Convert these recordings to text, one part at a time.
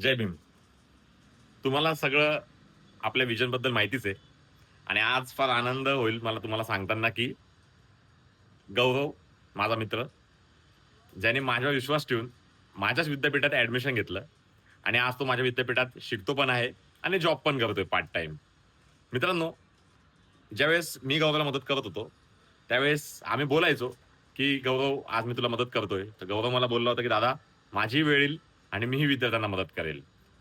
जय भीम. तुम्हाला सगळं आपल्या व्हिजनबद्दल माहितीच आहे आणि आज फार आनंद होईल मला तुम्हाला सांगताना, की गौरव माझा मित्र, ज्याने माझ्यावर विश्वास ठेवून माझ्याच विद्यापीठात ॲडमिशन घेतलं आणि आज तो माझ्या विद्यापीठात शिकतो पण आहे आणि जॉब पण करतोय पार्ट टाईम. मित्रांनो, ज्यावेळेस मी गौरवला मदत करत होतो, त्यावेळेस आम्ही बोलायचो, की "गौरव, आज मी तुला मदत करतोय." तर गौरव मला बोलला होता, की "दादा, माझी वेळ येईल आणि मीही विद्यार्थ्यांना मदत करेल."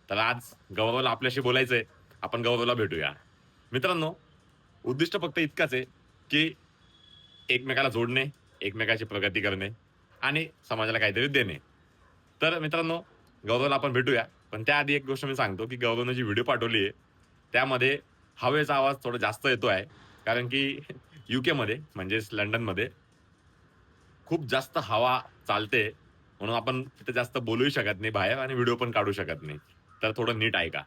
तर आज गौरवला आपल्याशी बोलायचंय. आपण गौरवला भेटूया. मित्रांनो, उद्दिष्ट फक्त इतकंच आहे, की एकमेकाला जोडणे, एकमेकाची प्रगती करणे आणि समाजाला काहीतरी देणे. तर मित्रांनो, गौरवला आपण भेटूया. पण त्याआधी एक गोष्ट मी सांगतो, की गौरवने जी व्हिडिओ पाठवली आहे, त्यामध्ये हवेचा आवाज थोडा जास्त येतो आहे. कारण की यूकेमध्ये म्हणजेच लंडनमध्ये खूप जास्त हवा चालते. म्हणून आपण तिथे जास्त बोलूही शकत नाही बाहेर आणि व्हिडिओ पण काढू शकत नाही. तर थोडं नीट ऐका.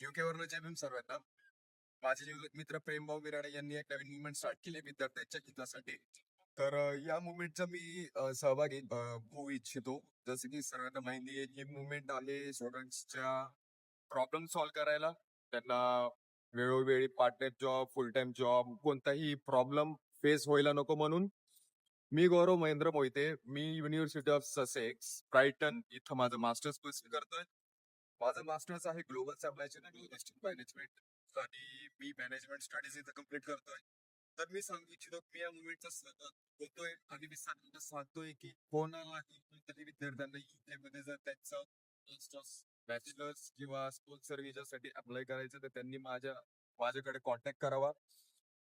युकेवरनं जय भीम सर्वांना. माझे निवडक मित्र प्रेमभाऊ बिराडे यांनी एक नवीन मुवमेंट स्टार्ट केली विद्यार्थ्यांच्या हितासाठी. तर या मुवमेंटचा मी सहभागी होऊ इच्छितो. जसं की सर्वांना माहिती आहे, ही मुवमेंट आहे स्टुडंट्सच्या प्रॉब्लेम सॉल्व्ह करायला. त्यांना वेळोवेळी पार्ट टाइम जॉब, फुल टाइम जॉब, कोणताही प्रॉब्लेम फेस व्हायला नको म्हणून मी गौरव महेंद्र मोहिते. मी युनिव्हर्सिटी ऑफ ससेक्स, ब्रायटन इथं माझं मास्टर्स पर्स्यू करतोय. माझं मास्टर्स आहे ग्लोबल सप्लाय चेन आणि लॉजिस्टिक मॅनेजमेंट आणि मी मॅनेजमेंट स्टडीज इथं कम्प्लीट करतोय. तर मी सांगू इच्छितो की या मुवमेंटचा होतोय आणि मी सांगतो सांगतोय की कोणालाही कोणत्याही विद्यार्थ्यांना मध्ये जर त्यांचं मास्टर्स, बॅचलर्स किंवा स्पॉन्सर विजासाठी अप्लाय करायचं तर त्यांनी माझ्याकडे कॉन्टॅक्ट करावा.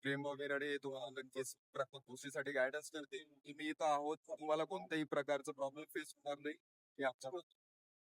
प्रेम वगैरे तुम्हाला नक्कीच प्रत्येक गोष्टीसाठी गायडन्स करते. तुम्ही इथं आहोत, तुम्हाला कोणत्याही प्रकारचा प्रॉब्लेम फेस होणार नाही. हे आमच्या